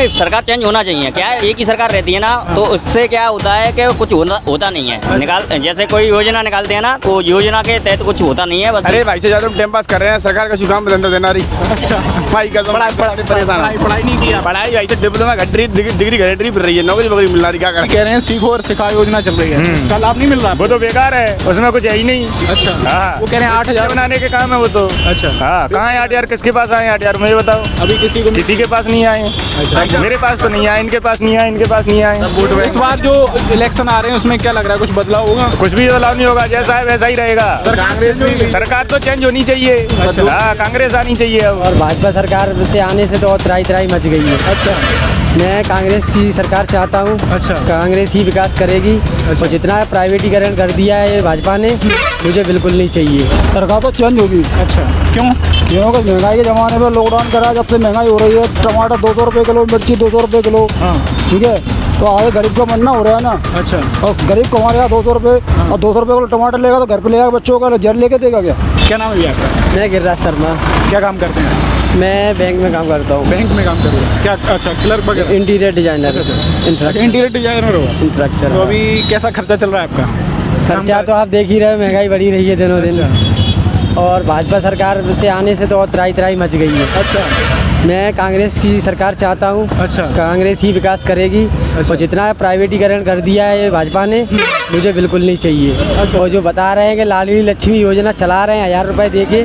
नहीं, सरकार चेंज होना चाहिए। क्या है, एक ही सरकार रहती है ना, तो उससे क्या होता है कि कुछ होता नहीं है। निकाल जैसे कोई योजना निकालते हैं ना, तो योजना के तहत कुछ होता नहीं है बस। अरे भाई से ज्यादा टाइम पास कर रहे हैं, सरकार का काम धंधा देना रही। अच्छा, भाई का पढ़ाई नहीं किया। पढ़ाई भाई से डिप्लोमा डिग्री घरेटरी फिर रही है, नौकरी वोकरी मिल रही, क्या करें। कह रहे हैं सीखो और सिखाओ योजना चल रही है, उसका लाभ नहीं मिल रहा। वो तो बेकार है, उसमें कुछ है ही नहीं। अच्छा, हाँ, वो कह रहे हैं 8,000 बनाने के काम है वो तो। अच्छा, हाँ, कहाँ है 8,000? किसके पास आए 8,000? मुझे बताओ। अभी किसी के पास नहीं आए। अच्छा। मेरे पास तो नहीं आए, इनके पास नहीं आए, इनके पास नहीं आए। इस बार जो इलेक्शन आ रहे हैं उसमें क्या लग रहा है, कुछ बदलाव होगा? कुछ भी बदलाव नहीं होगा, जैसा है वैसा ही रहेगा। सरकार तो चेंज होनी चाहिए। हाँ, कांग्रेस आनी चाहिए अब। और भाजपा सरकार से आने से तो और त्राही मच गई है। अच्छा, मैं कांग्रेस की सरकार चाहता हूँ। अच्छा। कांग्रेस ही विकास करेगी। और जितना प्राइवेटीकरण कर दिया है भाजपा ने, मुझे बिल्कुल नहीं चाहिए। सरकार तो चेंज होगी। अच्छा, क्यों? क्योंकि महंगाई के ज़माने में लॉकडाउन करा, जब से महंगाई हो रही है, टमाटर 200 रुपये किलो, मिर्ची 200 रुपये किलो। हाँ, ठीक है, तो आगे गरीब का मरना हो रहा है ना। अच्छा, और गरीब कमा रहा 200 रुपये, और 200 रुपये किलो टमाटर लेगा तो घर पे लेगा, बच्चों का जर लेके देगा क्या? क्या नाम है भैया आपका? मैं गिरिराज शर्मा, क्या काम करते हैं? मैं बैंक में काम करता हूँ। बैंक में काम कर रहे हैं क्या? अच्छा, क्लर्क वगैरह? इंटीरियर डिजाइनर, इंटीरियर डिजाइनर होगा। इंफ्रास्ट्रक्चर। तो अभी कैसा खर्चा चल रहा है आपका? खर्चा तो आप देख ही रहे हो, महंगाई बढ़ी रही है दिनों दिन। और भाजपा सरकार से आने से तो और त्राही मच गई है। अच्छा, मैं कांग्रेस की सरकार चाहता हूँ। अच्छा। कांग्रेस ही विकास करेगी। और जितना प्राइवेटीकरण कर दिया है भाजपा ने, मुझे बिल्कुल नहीं चाहिए। और जो बता रहे हैं कि लाडली लक्ष्मी योजना चला रहे हैं 1,000 रुपये दे के,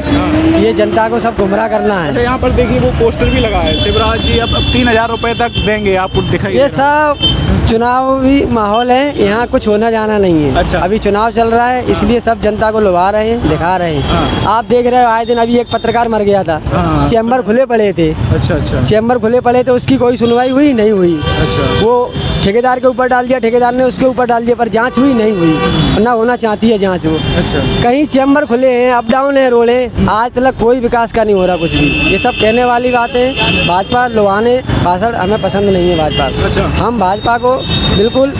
ये जनता को सब गुमराह करना अच्छा, है। यहाँ पर देखिए वो पोस्टर भी लगा है, शिवराज जी अब 3,000 रुपए तक देंगे, आपको दिखाई ये सब चुनावी माहौल है, यहाँ कुछ होना जाना नहीं है। अच्छा। अभी चुनाव चल रहा है, इसलिए सब जनता को लुभा रहे हैं, दिखा रहे हैं। आप देख रहे हो आए दिन अभी एक पत्रकार मर गया था। हाँ। चैम्बर खुले पड़े थे। अच्छा, अच्छा, चैम्बर खुले पड़े थे, उसकी कोई सुनवाई हुई नहीं हुई। अच्छा। वो ठेकेदार के ऊपर डाल दिया, ठेकेदार ने उसके ऊपर डाल दिया, पर जांच हुई नहीं हुई, ना होना चाहती है जांच वो। अच्छा, कहीं चैम्बर खुले हैं, अप डाउन है रोडें, आज तक कोई विकास का नहीं हो रहा कुछ भी। ये सब कहने वाली बातें, भाजपा लुभाने भाषण हमें पसंद नहीं है भाजपा। अच्छा। हम भाजपा को बिल्कुल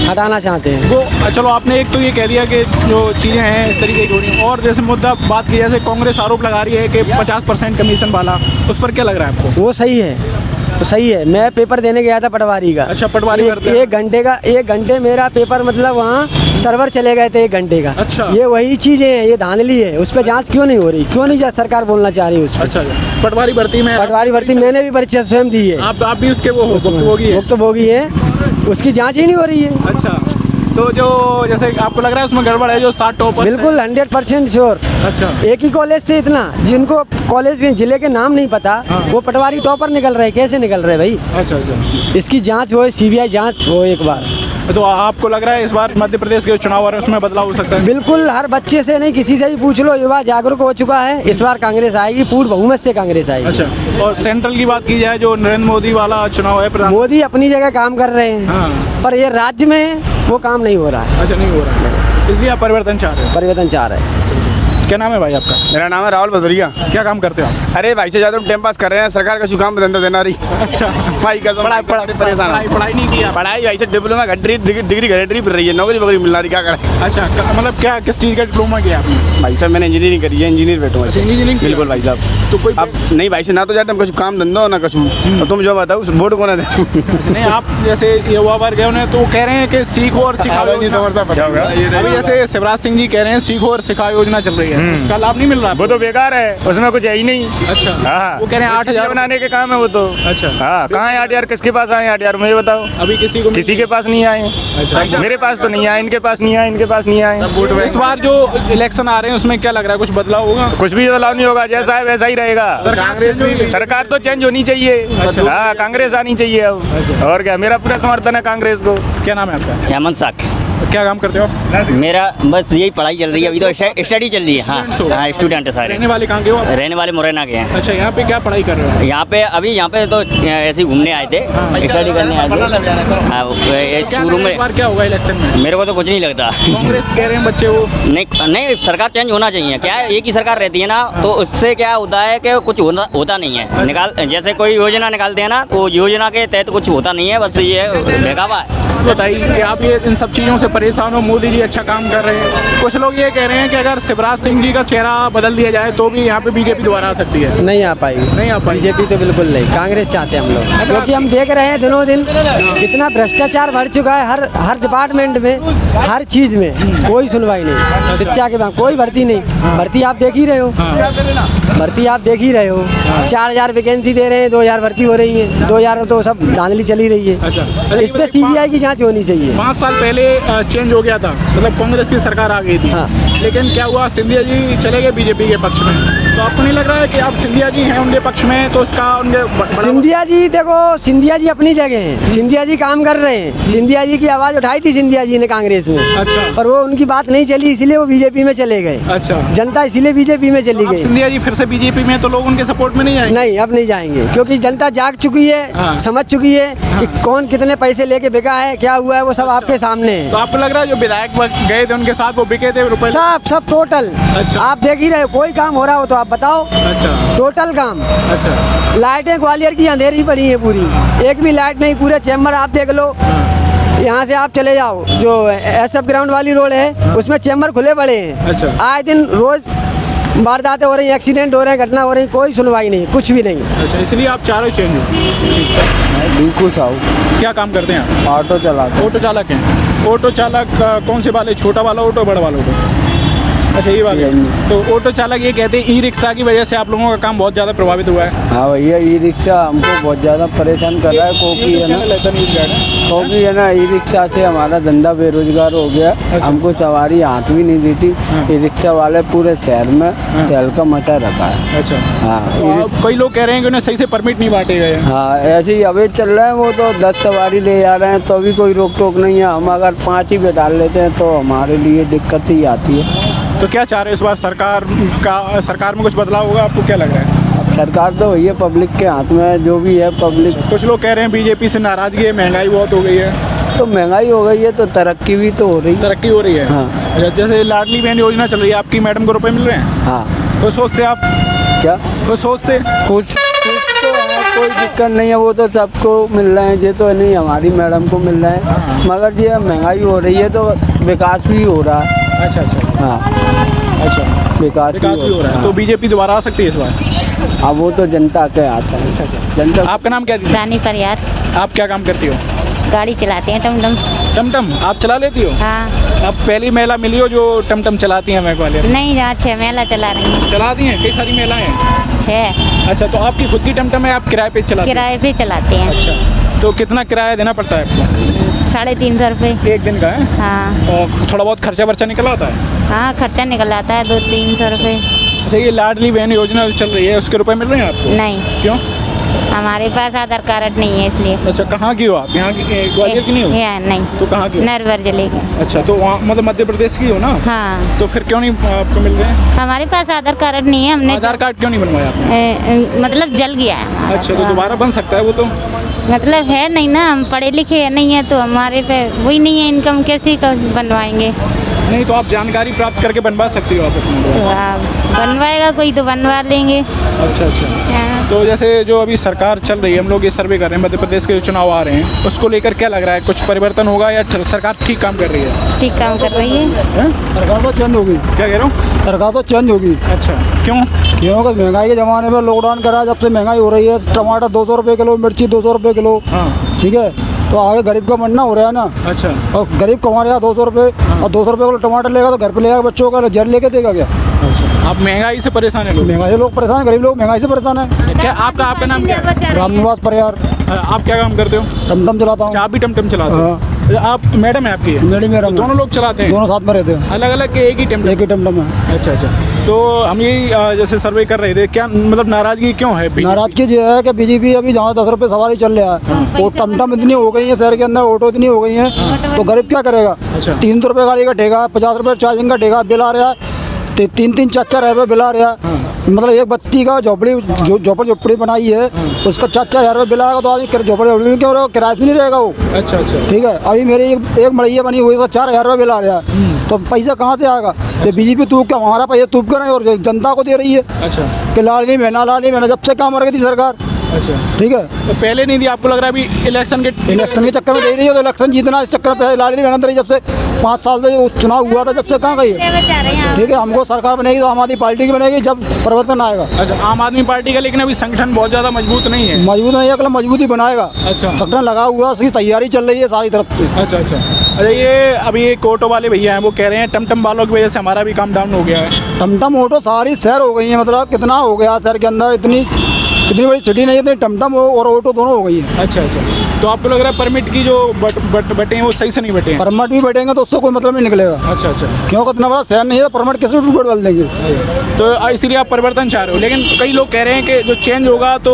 हटाना चाहते हैं। वो चलो आपने एक तो ये कह दिया कि जो चीज़ें हैं इस तरीके की हो रही हैं, और जैसे मुद्दा बात की, जैसे कांग्रेस आरोप लगा रही है कि 50% कमीशन वाला, उस पर क्या लग रहा है आपको? वो सही है, वो सही है। मैं पेपर देने गया था पटवारी का। अच्छा, पटवारी करते हैं। एक घंटे मेरा पेपर, मतलब वहाँ सर्वर चले गए थे 1 घंटे का। अच्छा। ये वही चीज़ें हैं, ये धांधली है। उस पर जांच क्यों नहीं हो रही? क्यों नहीं सरकार बोलना चाह रही उस पर? अच्छा, पटवारी भर्ती में पटवारी भर्ती मैंने भी परीक्षा स्वयं दी है। आप भी उसके वो भुक्तभोगी हैं। भुक्तभोगी है, उसकी जांच ही नहीं हो रही है। अच्छा, तो जो जैसे आपको लग रहा है उसमें गड़बड़ है, जो 60 टॉपर्स हैं। बिल्कुल 100% श्योर। अच्छा, एक ही कॉलेज से इतना, जिनको कॉलेज के जिले के नाम नहीं पता, हाँ। वो पटवारी टॉपर निकल रहे। कैसे निकल रहे भाई? अच्छा, अच्छा। इसकी जांच हो, CBI जांच हो एक बार। तो आपको लग रहा है इस बार मध्य प्रदेश के चुनाव आ रहे हैं, उसमें बदलाव हो सकता है? बिल्कुल, हर बच्चे से नहीं, किसी से भी पूछ लो, युवा जागरूक हो चुका है। इस बार कांग्रेस आएगी, पूर्ण बहुमत से कांग्रेस आएगी। अच्छा, और सेंट्रल की बात की जाए, जो नरेंद्र मोदी वाला चुनाव है, प्रधान, मोदी अपनी जगह काम कर रहे हैं। हाँ। पर ये राज्य में वो काम नहीं हो रहा है। अच्छा, नहीं हो रहा है, इसलिए आप परिवर्तन चाह रहे हैं। परिवर्तन चाह रहे हैं। क्या नाम है भाई आपका? मेरा नाम है राहुल बदरिया। क्या काम करते हो आप? अरे भाई से ज्यादा टाइम पास कर रहे हैं, सरकार का काम धंधा देना रही। अच्छा, भाई का पढ़ाई नहीं किया। पढ़ाई भाई से डिप्लोमा डिग्री घरेटरी फिर रही है, नौकरी वोकरी मिल रही, क्या करें। अच्छा, मतलब क्या, किस चीज़ का डिप्लोमा किया आपने? भाई साहब मैंने इंजीनियरिंग करी है, इंजीनियर बैठूँ। अच्छा, इंजीनियरिंग बिल्कुल भाई साहब। तो कोई अब नहीं भाई से ना तो जाते हम कुछ काम धंधा ना कुछ, तो तुम जो बताओ वोट कौन दे। नहीं, आप जैसे युवा वर्ग है उन्हें तो कह रहे हैं कि सीखो और सिखाओ योजना। अभी जैसे शिवराज सिंह जी कह रहे हैं सीखो और सिखाओ योजना चल रही है, उसका लाभ नहीं मिल रहा? वो तो बेकार है, उसमें कुछ है ही नहीं। अच्छा, हाँ, वो कह रहे हैं 8,000 बनाने के काम है वो तो। अच्छा, हाँ, कहाँ है 8,000? किसके पास आए 8,000? मुझे बताओ। अभी किसी के पास नहीं आए। अच्छा। मेरे पास तो नहीं आए, इनके पास नहीं आए, इनके पास नहीं आए। इस बार जो इलेक्शन आ रहे हैं उसमें क्या लग रहा है, कुछ बदलाव होगा? कुछ भी बदलाव नहीं होगा, जैसा है वैसा ही रहेगा। सरकार तो चेंज होनी चाहिए। हाँ, कांग्रेस आनी चाहिए अब। और क्या, मेरा पूरा समर्थन है कांग्रेस को। क्या नाम है आपका? हेमंत साख। क्या काम करते हो आप? मेरा बस यही पढ़ाई चल रही है, अभी तो स्टडी चल रही है। हाँ, स्टूडेंट है सारे। रहने वाले कहाँ के हो आप? रहने वाले मुरैना के हैं। अच्छा, यहाँ पे क्या पढ़ाई कर रहे हो? यहाँ पे तो ऐसे ही घूमने आए थे, स्टडी करने आए थे। शुरू इस में बार क्या होगा इलेक्शन में? मेरे को तो कुछ नहीं लगता। कांग्रेस कह रहे हैं बच्चे वो। नहीं, सरकार चेंज होना चाहिए। क्या है, एक ही सरकार रहती है ना, तो उससे क्या होता है कि कुछ होता नहीं है। जैसे कोई योजना निकालते हैं ना, तो योजना के तहत कुछ होता नहीं है, बस ये बेकावा है। बताइए कि आप ये इन सब चीज़ों से परेशान हो, मोदी जी अच्छा काम कर रहे हैं। कुछ लोग ये कह रहे हैं कि अगर शिवराज सिंह जी का चेहरा बदल दिया जाए तो भी यहाँ पे बीजेपी दोबारा आ सकती है। नहीं आ पाएगी, नहीं आ पाएगी। बीजेपी तो बिल्कुल नहीं, कांग्रेस चाहते हैं हम लोग, क्योंकि हम देख रहे हैं दिनों दिन कितना भ्रष्टाचार बढ़ चुका है हर डिपार्टमेंट में, हर चीज में कोई सुनवाई नहीं। शिक्षा के बाद कोई भर्ती नहीं, भर्ती आप देख ही रहे हो, भर्ती आप देख ही रहे हो। 4000 वैकेंसी दे रहे हैं, 2000 भर्ती हो रही है, 2000 तो सब धांधली चली रही है। अच्छा, इस पे सीबीआई की जांच होनी चाहिए। 5 साल पहले चेंज हो गया था, मतलब कांग्रेस की सरकार आ गई थी। हाँ। लेकिन क्या हुआ, सिंधिया जी चले गए बीजेपी के पक्ष में। तो आपको नहीं लग रहा है कि आप सिंधिया जी हैं उनके पक्ष में, तो उसका उनके सिंधिया जी देखो, सिंधिया जी अपनी जगह हैं, सिंधिया जी काम कर रहे हैं, सिंधिया जी की आवाज उठाई थी सिंधिया जी ने कांग्रेस में। अच्छा। पर वो उनकी बात नहीं चली, इसलिए वो बीजेपी में चले गए। अच्छा। जनता इसीलिए बीजेपी में चली अब गई। सिंधिया जी फिर से बीजेपी में, तो लोग उनके सपोर्ट में नहीं आएंगे। नहीं, अब नहीं जाएंगे, क्योंकि जनता जाग चुकी है, हाँ। समझ चुकी है कि कौन कितने पैसे लेके बिका है, क्या हुआ है, वो सब आपके सामने है। तो आपको लग रहा है जो विधायक गए थे उनके साथ वो बिके थे रुपए? सब टोटल। अच्छा। आप देख ही रहे हो, कोई काम हो रहा हो तो आप बताओ। अच्छा। टोटल काम। अच्छा। लाइटें ग्वालियर की अंधेरी पड़ी है पूरी, एक भी लाइट नहीं, पूरे चैम्बर आप देख लो। यहाँ से आप चले जाओ, जो SF ग्राउंड वाली रोड है उसमें चैम्बर खुले पड़े हैं। अच्छा। आए दिन रोज वारदातें हो रही, एक्सीडेंट हो रहे हैं, घटना हो रही, कोई सुनवाई नहीं, कुछ भी नहीं। अच्छा, इसलिए आप चाह रहे हो चेंज हो? बिल्कुल साहब। क्या काम करते हैं आप? ऑटो चलाते। ऑटो चालक हैं। ऑटो चालक कौन से वाले, छोटा वाला ऑटो, बड़ा वाला ऑटो? अच्छा, ये वाले। तो ऑटो चालक ये कहते हैं ई-रिक्शा की वजह से आप लोगों का काम बहुत ज़्यादा प्रभावित हुआ है। हाँ भैया, ई-रिक्शा हमको बहुत ज़्यादा परेशान कर रहा है, क्योंकि है ना ई-रिक्शा से हमारा धंधा बेरोजगार हो गया। हमको सवारी हाथ भी नहीं देती। ई-रिक्शा वाले पूरे शहर में तहलका मचा रखा है। अच्छा। हाँ, तो कई लोग कह रहे हैं कि उन्हें सही से परमिट नहीं बांटे गए हैं। हाँ, ऐसे ही अवैध चल रहा है। वो तो 10 सवारी ले जा रहे हैं तो भी कोई रोक टोक नहीं है। हम अगर 5 ही बैठा लेते हैं तो हमारे लिए दिक्कत ही आती है। तो क्या चाह रहे हैं इस बार सरकार में कुछ बदलाव होगा? आपको क्या लग रहा है? सरकार तो भैया पब्लिक के हाथ में है, जो भी है पब्लिक। कुछ लोग कह रहे हैं बीजेपी से नाराजगी है, महंगाई बहुत हो गई है। तो महंगाई हो गई है तो तरक्की भी तो हो रही है। तरक्की हो रही है। हाँ। अच्छा, जैसे लाडली बहन योजना चल रही है, आपकी मैडम को रुपए मिल रहे हैं? हाँ। तो सोच से आप क्या तो सोच से कुछ तो है, कोई दिक्कत नहीं है। वो तो सबको मिल रहे हैं, ये तो नहीं हमारी मैडम को मिल रहे हैं। मगर ये महंगाई हो रही है तो विकास भी हो रहा है। अच्छा। अच्छा। हाँ, अच्छा, विकास भी हो रहा है। तो बीजेपी दोबारा आ सकती है इस बार? अब वो तो जनता के हाथ है। जनता। आपका नाम क्या है? रानी परियार। आप क्या काम करती हो? गाड़ी चलाते हैं, टमटम। टमटम आप चला लेती हो? हाँ। आप पहली महिला मिली हो जो टमटम चलाती हैं ग्वालियर? नहीं, यहाँ 6 महिला चला रही हैं। चलाती हैं, कई सारी महिलाएं हैं। 6 अच्छा, तो आपकी खुद की टमटम है, आप किराए पे चलाती हैं? किराए पे चलाते हैं। अच्छा, तो कितना किराया देना पड़ता है आपको? 350 रुपये। एक दिन का है? हाँ। और थोड़ा बहुत खर्चा वर्चा निकल आता है? हाँ, खर्चा निकल आता है 200-300 रुपये। अच्छा, ये लाडली बहन योजना जो चल रही है उसके रुपए मिल रहे हैं आपको? नहीं, क्यों? हमारे पास आधार कार्ड नहीं है इसलिए। अच्छा, कहाँ की हो आप? यहाँ की ग्वालियर की नहीं हो? नहीं। तो कहाँ की हो? नरवर जिले के। अच्छा, तो वहाँ मतलब मध्य प्रदेश की हो ना? हाँ। तो फिर क्यों नहीं आपको मिल रहे हैं? हमारे पास आधार कार्ड नहीं है, हमने आधार कार्ड क्यों नहीं बनवाया आपने? मतलब जल गया है हमारा। अच्छा, तो दोबारा बन सकता है वो तो? मतलब है नहीं ना, हम पढ़े लिखे नहीं है तो हमारे पे वही नहीं है इनकम, कैसे बनवाएंगे? नहीं, तो आप जानकारी प्राप्त करके बनवा सकती हो आप अपने? तो आप बनवाएगा कोई तो बनवा लेंगे। अच्छा। हाँ। तो जैसे जो अभी सरकार चल रही है, हम लोग ये सर्वे कर रहे हैं, मध्य प्रदेश के जो चुनाव आ रहे हैं उसको लेकर क्या लग रहा है, कुछ परिवर्तन होगा या सरकार ठीक काम कर रही है? ठीक काम कर रही है। सरकार तो चेंज होगी। क्या कह रहे हो? सरकार तो चेंज होगी। अच्छा, क्यों? क्योंकि महंगाई के ज़माने में लॉकडाउन करा, जब से महंगाई हो रही है, टमाटर 200 रुपये किलो, मिर्ची 200 रुपये किलो। हाँ। ठीक है, तो आगे गरीब का मरना हो रहा है ना। अच्छा। और गरीब कमा रहा है 200 रुपये, और 200 रुपये किलो टमाटर लेगा तो घर पे लेगा, बच्चों का जर लेके देगा क्या? अच्छा, आप महंगाई से परेशान है लोग? महंगाई से लोग परेशान, गरीब लोग महंगाई से परेशान है। क्या आपका नाम क्या है? रामनिवास परियार। आप क्या काम करते हो? टमटम चलाता हूँ। अच्छा, आप भी टमटम चलाते हो? हाँ। आप मैडम है आपकी? मेरा दोनों लोग चलाते हैं? दोनों साथ में रहते हैं। अलग अलग के एक ही टमटम? एक ही टमटम है। अच्छा। तो हम यही जैसे सर्वे कर रहे थे, क्या मतलब नाराजगी क्यों है? नाराजगी ये है कि बीजेपी अभी जहाँ 10 रुपये सवारी चल रहा है, वो टमटम इतनी हो गई है शहर के अंदर, ऑटो इतनी हो गई है, तो गरीब क्या करेगा? अच्छा। 300 रुपये गाड़ी का ठेका, 50 रुपये चार्जिंग का ठेका, बिल आ रहा है 3-4 रुपये बिल आ रहा है। मतलब एक बत्ती का झोपड़ी बनाई है, उसका 4-4 रुपये बिल आएगा, तो आदमी झोपड़ी में क्यों रहेगा? किराए से नहीं रहेगा वो। अच्छा। ठीक है, अभी मेरी एक मड़ैया बनी हुई है, 4,000 रुपये बिल आ रहा है, तो पैसा कहाँ से आएगा? ये बीजेपी तूप क्या हमारा पैसा तूप कर रही है और जनता को दे रही है। अच्छा। कि लाडली महीना जब से कहाँ मर गई थी सरकार, अच्छा, ठीक है। तो पहले नहीं दी, आपको लग रहा है अभी इलेक्शन के चक्कर में दे रही है, तो इलेक्शन जीतना इस चक्कर में लाडली बहन रही, जब से 5 साल से जो चुनाव हुआ था जब से कहाँ गई है। ठीक है, हमको सरकार बनेगी तो आम आदमी पार्टी की बनेगी जब परिवर्तन आएगा। अच्छा, आम आदमी पार्टी का, लेकिन अभी संगठन बहुत ज्यादा मजबूत नहीं है। मजबूत नहीं है, अगला मजबूती बनाएगा। अच्छा, संगठन लगा हुआ, उसकी तैयारी चल रही है सारी तरफ से। अच्छा अच्छा अच्छा, ये अभी ये ऑटो वाले भैया हैं, वो कह रहे हैं टमटम वालों की वजह से हमारा भी काम डाउन हो गया है। टमटम ऑटो सारी शहर हो गई है, मतलब कितना हो गया शहर के अंदर, इतनी बड़ी सिटी नहीं है, इतनी टमटम और ऑटो दोनों हो गई है। अच्छा अच्छा, तो आपको लग रहा है परमिट की जो बटे हैं वो सही से नहीं बटे हैं? परमिट भी बैठेंगे तो उससे कोई मतलब नहीं निकलेगा। अच्छा अच्छा, क्योंकि इतना बड़ा शहर नहीं है, परमिट कैसे बदल देंगे। तो इसीलिए आप परिवर्तन चाह रहे हो, लेकिन कई लोग कह रहे हैं कि जो चेंज होगा तो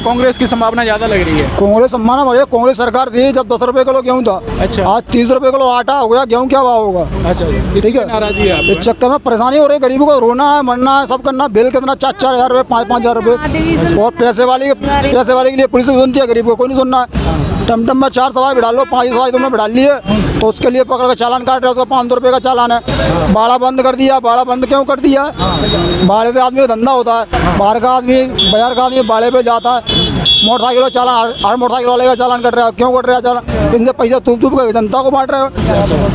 कांग्रेस की संभावना ज़्यादा लग रही है। कांग्रेस सम्मान बढ़िया, कांग्रेस सरकार थी जब 10 रुपए किलो गेहूँ था। अच्छा, आज 30 रुपए किलो आटा हो गया, गेहूँ क्या भाव होगा। अच्छा, ठीक है, नाराजगी है इस चक्कर में परेशानी हो रही है, गरीबों को रोना है, मरना है, सब करना। बिल कितना 4-4 हज़ार रुपये, 5-5 हज़ार रुपये, और पैसे वाले के लिए पुलिस भी सुनती है, गरीब को कोई नहीं सुनना है। टमटम में 4 सवारी बिठा लो, 5 सवारी तुमने बिठा ली है तो उसके लिए पकड़ के चालान काट रहे हो, उसका 500 रुपये का चालान है। बाड़ा बंद कर दिया। बाड़ा बंद क्यों कर दिया? बाड़े से आदमी का धंधा होता है, बाहर का आदमी, बाजार का आदमी बाड़े पे जाता है, मोटरसाइकिल चालान, हर मोटरसाइकिल वाले का चालान कट रहा है। क्यों कट रहा है चालान? इनसे पैसा तूप के जनता को बांट रहे हो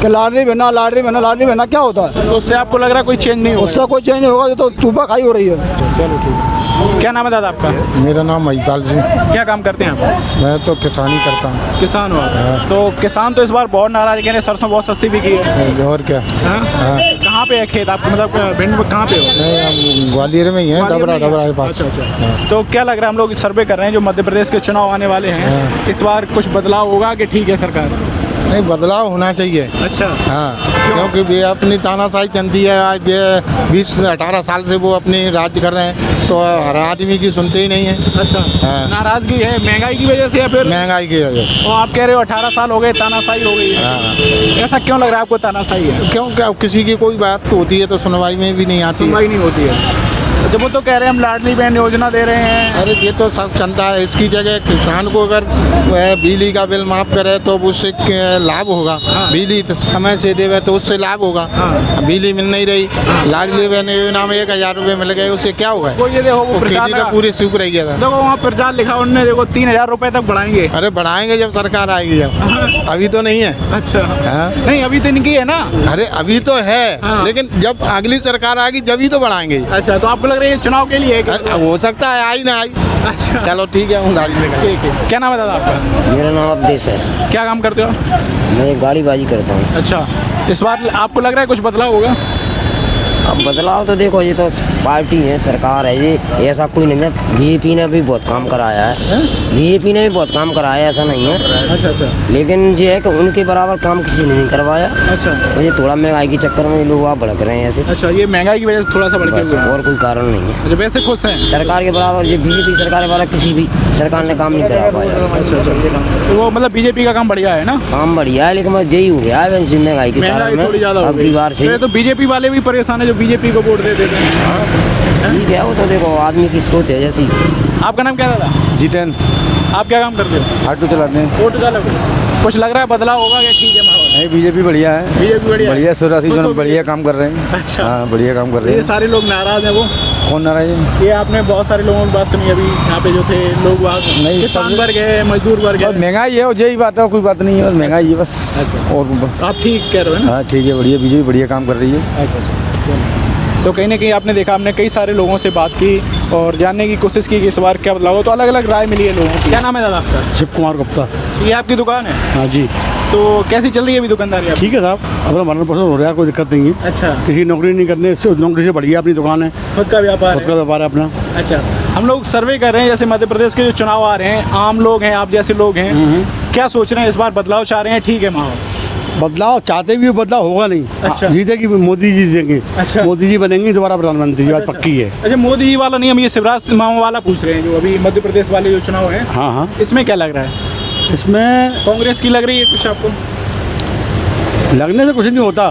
कि लाडली बहना, लाडली बहना, लाडली बहना क्या होता है? तो उससे आपको लग रहा है कोई चेंज नहीं होगा? उससे कोई चेंज नहीं होगा, ये तो तूबा खाई हो रही है। चलो ठीक। क्या नाम है दादा आपका? मेरा नाम महिपाल सिंह। क्या काम करते हैं आप? मैं तो किसानी करता हूँ। किसान हो आप? तो किसान तो इस बार बहुत नाराज, कह रहे सरसों बहुत सस्ती बिकी है। और क्या? कहाँ पे है खेत आपको, मतलब भिंड में कहाँ पे हो? नहीं, हम ग्वालियर में ही हैं, डबरा के पास। अच्छा अच्छा, तो क्या लग रहा है, हम लोग सर्वे कर रहे हैं जो मध्य प्रदेश के चुनाव आने वाले हैं, इस बार कुछ बदलाव होगा कि ठीक है सरकार? नहीं, बदलाव होना चाहिए। अच्छा, हाँ, क्योंकि वे अपनी तानाशाही चलती है। आज 20-18 साल से वो अपने राज्य कर रहे हैं, तो हर आदमी की सुनते ही नहीं है। अच्छा, हाँ। नाराजगी है महंगाई की वजह से या फिर? महंगाई की वजह से। और आप कह रहे हो 18 साल हो गए, तानाशाही हो गई है। हाँ। ऐसा क्यों लग रहा है आपको तानाशाही है? क्योंकि अब किसी की कोई बात तो होती है तो सुनवाई में भी नहीं आती है। सुनवाई नहीं होती है। जब वो तो कह रहे हैं हम लाडली बहन योजना दे रहे हैं। अरे ये तो सब चलता है, इसकी जगह किसान को अगर बिजली का बिल माफ़ करे तो उससे लाभ होगा। बिजली समय से देवे तो उससे लाभ होगा। बिजली मिल नहीं रही, लाडली बहन योजना में 1000 रुपये मिल गए, उससे क्या होगा? वो ये देखो, वो प्रचार खेती तो पूरी सूख रही है। देखो वहाँ प्रचार लिखा उन्होंने, देखो 3000 रुपये तक बढ़ाएंगे। अरे बढ़ाएंगे जब सरकार आएगी, जब अभी तो नहीं है। अच्छा, हाँ? नहीं अभी तो इनकी है ना। अरे अभी तो है, हाँ। लेकिन जब अगली सरकार आएगी जब ही तो बढ़ाएंगे। अच्छा, तो आपको लग रहा है ये चुनाव के लिए है क्या? हो सकता है आई ना आई। अच्छा, चलो ठीक है, हम गाड़ी में ठीक है। क्या नाम है दादा आपका? मेरा नाम अवधेश है। क्या काम करते हो? मैं गाड़ीबाजी करता हूँ। अच्छा, इस बार आपको लग रहा है कुछ बदलाव होगा? अब बदलाव तो देखो, ये तो पार्टी है, सरकार है, ये ऐसा कोई नहीं है। बीजेपी ने भी बहुत काम कराया है, बीजेपी ने भी बहुत काम कराया है, ऐसा नहीं है। अच्छा अच्छा, लेकिन ये है कि उनके बराबर काम किसी ने नहीं करवाया। अच्छा, तो ये थोड़ा महंगाई के चक्कर में लोग आप भड़क रहे हैं ऐसे। अच्छा, ये महंगाई की वजह से थोड़ा सा भड़के बस, हुए हैं। और कोई कारण नहीं है। अच्छा, वैसे खुश हैं? सरकार के बराबर ये बीजेपी सरकार वाला किसी भी सरकार ने काम नहीं करा पाया। तो वो मतलब बीजेपी का काम बढ़िया है ना? काम बढ़िया है, लेकिन बस यही हो गया है महंगाई के कारण महंगाई थोड़ी ज़्यादा में हो अब गई। की बार से। तो बीजेपी वाले भी परेशान है जो बीजेपी को वोट दे देते हैं। ठीक है, वो तो देखो आदमी की सोच है जैसी। आपका नाम क्या दादा? जीतन, आप क्या काम करते हो? ऑटो चलाते हैं। ऑटो चालक हो। कुछ लग रहा है बदलाव होगा क्या? ठीक है माहौल? नहीं, बीजेपी बढ़िया है। बीजेपी बढ़िया है? बढ़िया, सुरासी खुश हो जो बढ़िया बीजेपी? काम कर रहे हैं। अच्छा, हाँ, बढ़िया काम कर रहे ये हैं। सारे लोग नाराज हैं। वो कौन नाराज है? ये आपने बहुत सारे लोगों की बात सुनी अभी यहाँ पे जो थे लोग, नहीं, किसान सब- वर्ग है, मजदूर वर्ग बस है। महंगाई है, और यही बात है, कोई बात नहीं है, बस महंगाई है बस। और बस। आप ठीक कह रहे हो ना? हाँ ठीक है, बढ़िया, बीजेपी बढ़िया काम कर रही है। तो कहीं ना कहीं आपने देखा, हमने कई सारे लोगों से बात की और जानने की कोशिश की कि इस बार क्या बदलाव हो, तो अलग अलग राय मिली है लोगों की। क्या नाम है दादा आपका? शिव कुमार गुप्ता। ये आपकी दुकान है? हाँ जी। तो कैसी चल रही है अभी दुकानदारी आपकी? ठीक है साहब, अपना मरण पोषण हो रहा है, कोई दिक्कत नहीं है। अच्छा, किसी नौकरी नहीं करने से, नौकरी से बढ़िया अपनी दुकान है, खुद का व्यापार खुद का है? व्यापार है अपना। अच्छा, हम लोग सर्वे कर रहे हैं, जैसे मध्य प्रदेश के जो चुनाव आ रहे हैं, आम लोग हैं, आप जैसे लोग हैं, क्या सोच रहे हैं? इस बार बदलाव चाह रहे हैं? ठीक है माहौल? बदलाव चाहते भी, बदलाव होगा नहीं। अच्छा। जीतेगी मोदी जी, जीतेंगे। अच्छा। मोदी जी बनेंगे दोबारा प्रधानमंत्री, ये बात पक्की है। अच्छा, मोदी जी वाला नहीं, हम ये शिवराज मामा वाला पूछ रहे हैं, जो अभी मध्य प्रदेश वाले जो चुनाव है, हाँ हाँ, इसमें क्या लग रहा है? इसमें कांग्रेस की लग रही है कुछ आपको? लगने से कुछ नहीं होता,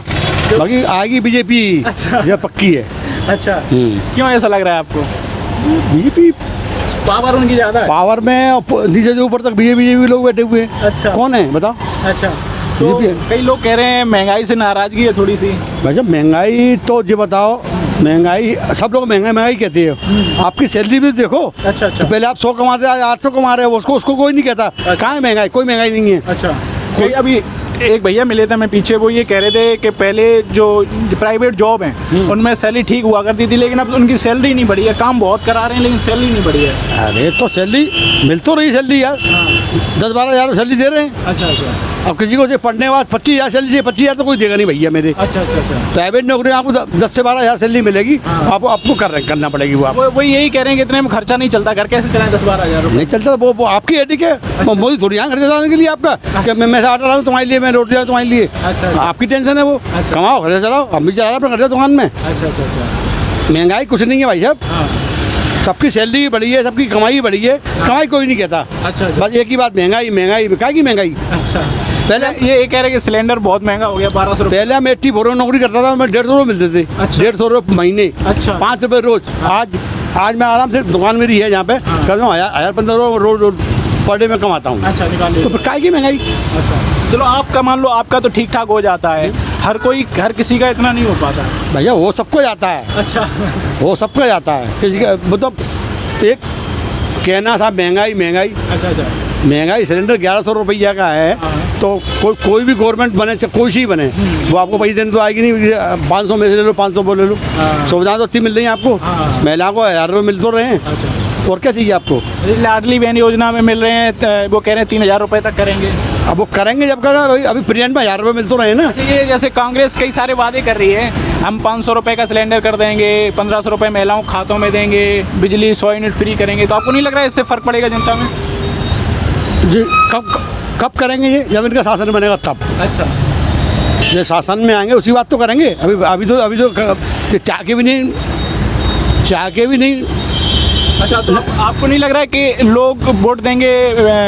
बाकी आएगी बीजेपी। अच्छा। ये पक्की है। अच्छा, क्यों ऐसा लग रहा है आपको? बीजेपी पावर उनकी ज्यादा है? पावर में, नीचे से ऊपर तक बीजेपी लोग बैठे हुए हैं। अच्छा। कौन है बताओ? अच्छा, तो बीजेपी है। कई लोग कह रहे हैं महंगाई से नाराजगी है थोड़ी सी। भाई महंगाई तो ये बताओ, महंगाई सब लोग महंगाई महंगाई कहते हैं। आपकी सैलरी भी देखो। अच्छा अच्छा। तो पहले आप 100 कमाते आज 800 कमा रहे हो, उसको कोई नहीं कहता। कहाँ है महंगाई? कोई महंगाई नहीं है। अच्छा। कोई अभी एक भैया मिले थे मैं पीछे, वो ये कह रहे थे कि पहले जो प्राइवेट जॉब हैं उनमें सैलरी ठीक हुआ करती थी, लेकिन अब उनकी सैलरी नहीं बढ़ी है। काम बहुत करा रहे हैं लेकिन सैलरी नहीं बढ़ी है। अरे तो सैलरी मिल तो रही सैलरी यार, 10-12 हज़ार सैलरी दे रहे हैं। अच्छा अच्छा। अब किसी को जो पढ़ने के बाद 25,000 सैलरी चाहिए, 25,000 तो कोई देगा नहीं भैया मेरे। अच्छा अच्छा अच्छा। प्राइवेट नौकरी में आपको 10 से 12 हज़ार सैलरी मिलेगी, आपको करना पड़ेगी वो। आप वो यही कह रहे हैं कि इतने में खर्चा नहीं चलता, घर कैसे चलाएं 10-12 हज़ार रुपये? नहीं चलता, वो आपकी एडिक है। मोदी थोड़ी यहाँ खर्चा चलाने के लिए आपका कि मैं आटा लाऊँ तुम्हारे लिए, मैं रोटी लाऊँ तुम्हारे लिए। अच्छा। आपकी टेंशन है वो। कमाओ, खर्चा चलाओ। हम भी चला रहे अपना खर्चा दुकान में। अच्छा अच्छा अच्छा। महंगाई कुछ नहीं है भाई साहब, सबकी सैलरी बढ़ी है, सबकी कमाई बढ़ी है। कमाई कोई नहीं कहता। अच्छा। बस एक ही बात, महंगाई महंगाई। क्या की महंगाई? अच्छा। पहले ये कह रहे कि सिलेंडर बहुत महंगा हो गया, 1200 रुपये। पहले मैं 84 नौकरी करता था, मैं 150 रुपये मिलते थे। अच्छा। 150 रुपये महीने। अच्छा। 5 रुपये रोज। आज मैं आराम से, दुकान मेरी है जहाँ पे, कहता हूँ 1000-1500 रोज पर डे में कमाता हूँ। अच्छा, निकालिए। तो फिर काय की महंगाई? अच्छा। चलो आपका मान लो आपका तो ठीक ठाक हो जाता है, हर किसी का इतना नहीं हो पाता। भैया वो सबको जाता है। अच्छा। वो सबको जाता है, किसी का मतलब एक कहना था महंगाई महंगाई। अच्छा अच्छा। महंगाई सिलेंडर 1100 रुपया का है, तो कोई भी गवर्नमेंट बने, चाहे कोई सी बने, वो आपको पैसे देने तो आएगी नहीं। 500 में से ले लो, 500 बोले लो। सुविधाएं तो इतनी मिल रही हैं आपको। महिला को 1000 रुपये मिल तो रहे हैं। और क्या चाहिए आपको? लाडली बहन योजना में मिल रहे हैं, वो कह रहे हैं 3000 रुपये तक करेंगे। अब वो करेंगे जब कर, अभी प्रेजेंट में 1000 रुपये मिल तो रहे हैं ना। अच्छा, ये जैसे कांग्रेस कई सारे वादे कर रही है, हम 500 रुपये का सिलेंडर कर देंगे, 1500 रुपये महिलाओं खातों में देंगे, बिजली 100 यूनिट फ्री करेंगे, तो आपको नहीं लग रहा है इससे फ़र्क पड़ेगा जनता में? जी कब करेंगे ये? जब इनका शासन बनेगा तब। अच्छा। ये शासन में आएंगे उसी बात तो करेंगे। अभी तो चाह के भी नहीं। अच्छा, तो आपको नहीं लग रहा है कि लोग वोट देंगे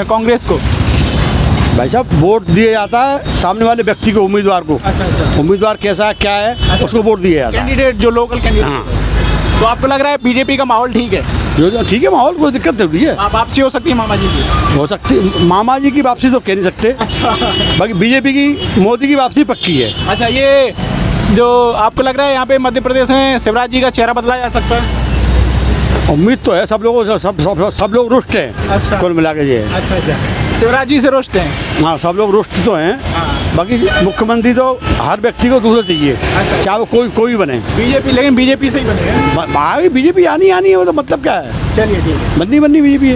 कांग्रेस को? भाई साहब, वोट दिया जाता है सामने वाले व्यक्ति को, उम्मीदवार को। अच्छा अच्छा। उम्मीदवार कैसा है, क्या है, अच्छा। उसको वोट दिया जाता है। कैंडिडेट जो लोकल कैंडिडेट। तो आपको लग रहा है बीजेपी का माहौल ठीक है? जो ठीक है माहौल, कोई दिक्कत थोड़ी है। वापसी हो सकती है मामा जी की? हो सकती, मामा जी की वापसी तो कह नहीं सकते। अच्छा। बाकी बीजेपी की, मोदी की वापसी पक्की है। अच्छा, ये जो आपको लग रहा है यहाँ पे मध्य प्रदेश में शिवराज जी का चेहरा बदला जा सकता है? उम्मीद तो है, सब लोगों से सब लोग रुष्ट हैं। अच्छा। कुल मिला के ये। अच्छा अच्छा। शिवराज जी से रुष्ट हैं? हाँ, सब लोग रुष्ट तो हैं। हाँ। बाकी मुख्यमंत्री तो हर व्यक्ति को दूसरा चाहिए। अच्छा। चाहे वो कोई बने। बीजेपी, लेकिन बीजेपी से ही बनेगा। बीजेपी आनी है, वो तो मतलब क्या है? चलिए ठीक है। बननी बीजेपी है।